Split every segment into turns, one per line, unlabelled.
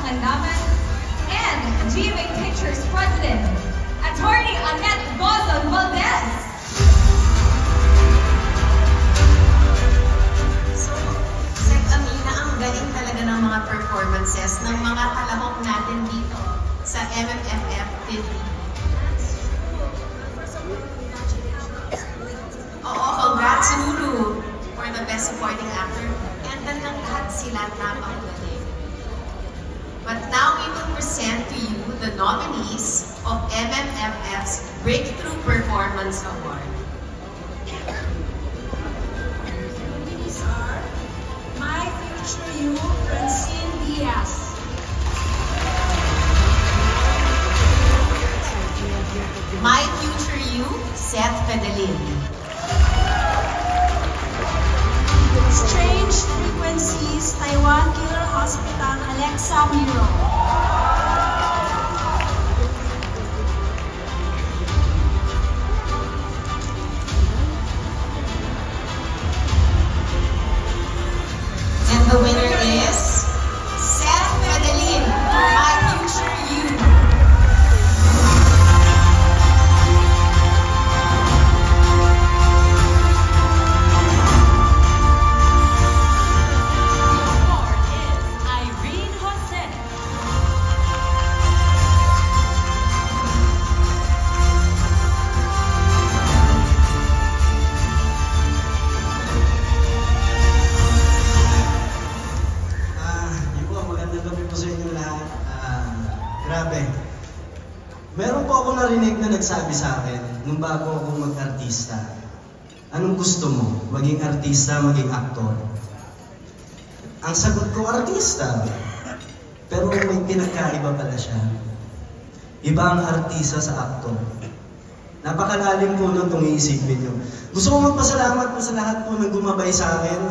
Pandaman, and GMA Pictures President, Attorney Annette Gozon Valdez.
So, Sec Amina, ang galing talaga ng mga performances ng mga kalahok natin dito sa MMFF 50. Oo, congrats Lulu for the Best Supporting Actor. And talagang lahat sila napakagaling. But now we will present to you the nominees of MMFF's Breakthrough Performance Award.
Nominees are My Future You, Francine Diaz.
My Future You, Seth Fedelin.
Strange Frequencies, Taiwan Killer Hospital, Alexa Miro.
And the winner is Seth Fedelin for My Future You.
Grabe. Meron po ako narinig na nagsabi sa akin nung bago ako mag-artista. Anong gusto mo? Maging artista, maging aktor? Ang sagot ko, artista. Pero may pinagkaiba pala siya. Iba ang artista sa aktor. Napakalalim po nung itong iisipin nyo. Gusto ko magpasalamat po sa lahat po ng gumabay sa akin.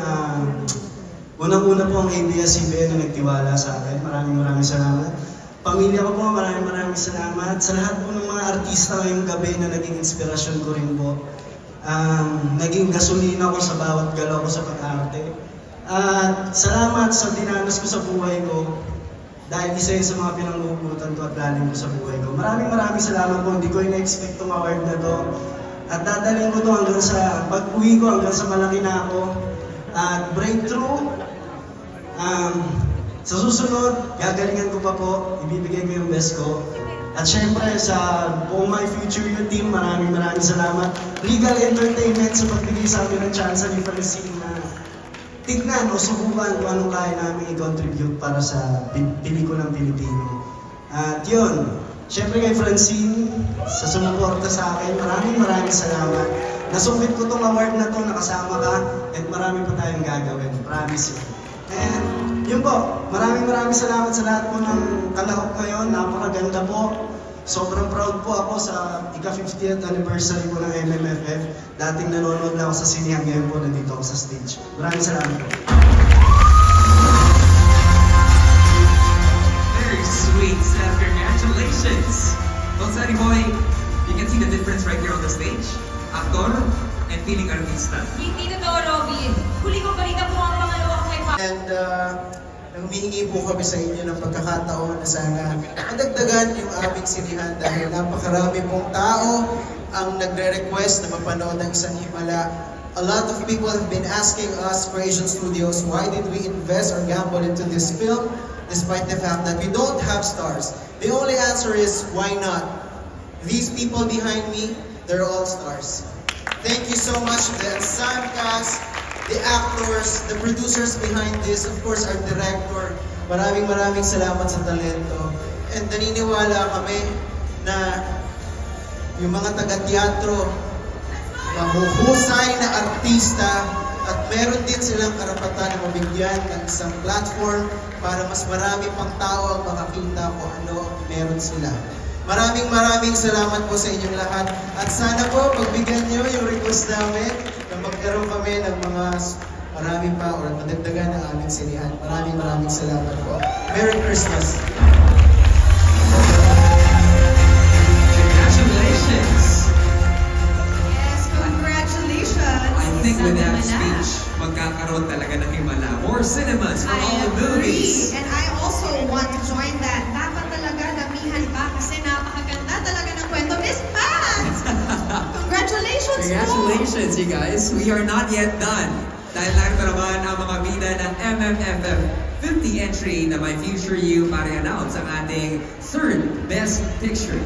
Unang-una po ang ABS-CBN na nagtiwala sa akin. Maraming salamat. Pamilya ko po, maraming salamat. Sa lahat po ng mga artista ngayong gabi na naging inspirasyon ko rin po. Naging gasolina ko sa bawat galaw ko sa pag-arte. At salamat sa dinanas ko sa buhay ko. Dahil isa yun sa mga pinangugutan ko at lalim ko sa buhay ko. Maraming salamat po. Hindi ko ina-expect itong award na to. At dadalhin ko to hanggang sa pag-uwi ko, hanggang sa malaki na ako. At breakthrough. Sa susunod, gagalingan ko pa po, ibibigay ko yung best ko. At syempre sa buong My Future You team, maraming salamat. Regal Entertainment sa pagbigay sa amin ng chance ni Francine na tignan o subukan kung anong kaya namin i-contribute para sa pelikulang Pilipino. At yun, syempre kay Francine, sa sumuporta sa akin, maraming salamat. Nasungkit ko tong award na to, nakasama ka, at marami pa tayong gagawin. Promise you. And yun po, maraming salamat sa lahat po ng kalahok ngayon. Napakaganda po. Sobrang proud po ako sa ika-50th anniversary po ng MMFF. Dating nanonood lang ako sa sinihan, ngayon po nandito ako sa stage. Maraming salamat po.
Very sweet, Seth. Congratulations! Well, Sunny Boy, you can see the difference right here on the stage. Aktor and feeling artista.
Hindi totoo, Robby. Huli ko balita po ang pangalawang kay Papa.
And humihingi po kami sa inyo ng pagkakataon na sana madagdagan yung aming sinihan dahil napakarami pong tao ang nagre-request na mapanood ng Isang Himala. A lot of people have been asking us for Asian Studios, why did we invest or gamble into this film despite the fact that we don't have stars? The only answer is, why not? These people behind me, they're all stars. Thank you so much to the ensemble cast, the actors, the producers behind this, of course our director. Maraming salamat sa talento. And naniniwala kami na yung mga taga-teatro, mahuhusay na artista at meron din silang karapatan na mabigyan ng isang platform para mas marami pang tao ang makakita kung ano meron sila. Maraming salamat po sa inyong lahat. At sana po, pagbigyan nyo yung request namin na magkaroon kami ng mga marami pa or madagdagan ng aming sinihan. Maraming salamat po. Merry Christmas!
Congratulations!
Yes, congratulations!
I think with that speech, magkakaroon talaga ng himala. More cinemas for all the movies.
And I also want to join that. Dapat talaga damihan pa kasi napakaganda talaga ng kwento. Miss Pat! Congratulations po!
Congratulations, you guys. We are not yet done. Dahil narito naman ang mga bida ng MMFF 50 entry na My Future You para i-announce ang ating third Best Picture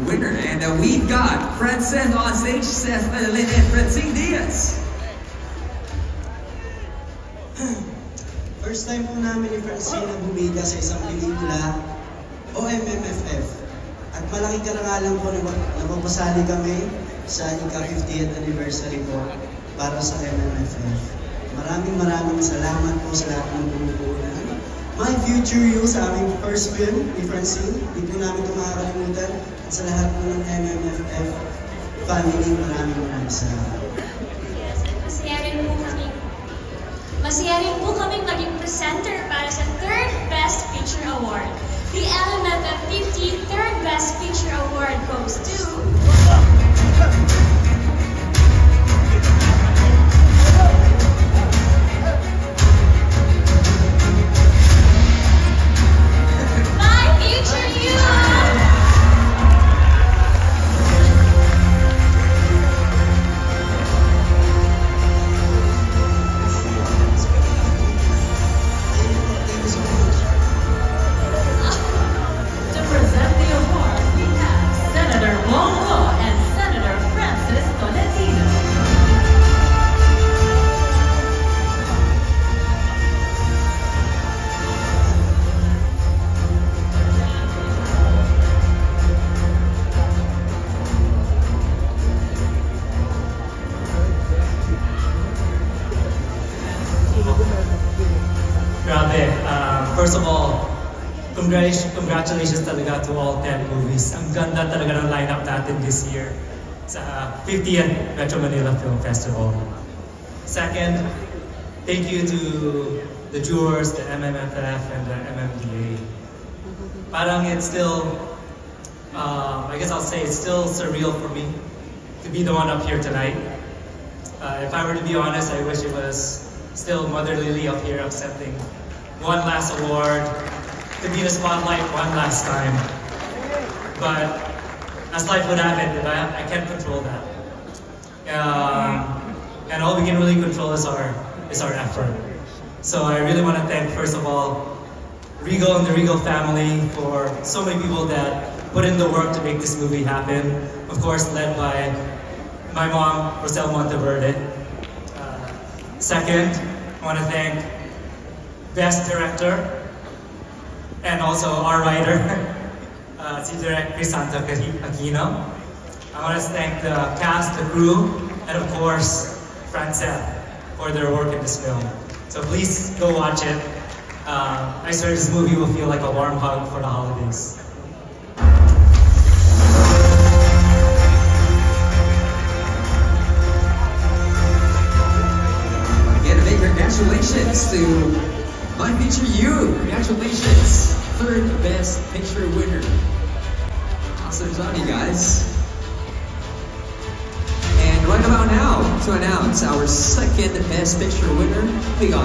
winner. And we've got Francine on stage, Seth Madalyn and Francine Diaz.
First time po namin ni Francine na bumida sa isang pelikula o MMFF. At malaking karangalan po na mapasali kami sa ika-50th anniversary po para sa MMFF. Maraming salamat po sa lahat ng bumubuo na My Future You sa aming first film ni Francine. Hindi po namin ito makakalimutan. At sa lahat po ng MMFF family, maraming salamat.
Yes, masaya rin po kaming maging presenter para sa third Best Picture Award. The MMFF 50 Third Best Picture Award goes to... My Future You!
To present the award, we have Senator Bongo and Senator Francis Tolentino.
Grabe. First of all, congratulations talaga to all 10 movies. Ang ganda talaga ng lineup natin this year sa 50th Metro Manila Film Festival. Second, thank you to the jurors, the MMFF, and the MMDA. Parang it's still, I guess I'll say it's still surreal for me to be the one up here tonight. If I were to be honest, I wish it was still Mother Lily up here accepting one last award, to be in the spotlight one last time. But as life would have it, I can't control that. And all we can really control is our effort. So I really want to thank, first of all, Regal and the Regal family for so many people that put in the work to make this movie happen. Of course, led by my mom, Rosel Monteverde. Second, I want to thank Best Director and also our writer, si Direk Crisanto Aquino. I want to thank the cast, the crew, and of course, Francine for their work in this film. So please go watch it. I swear this movie will feel like a warm hug for the holidays.
Congratulations to My Future You! Congratulations! Third Best Picture winner. Awesome job, you guys. And right about now, to announce our second Best Picture winner, we got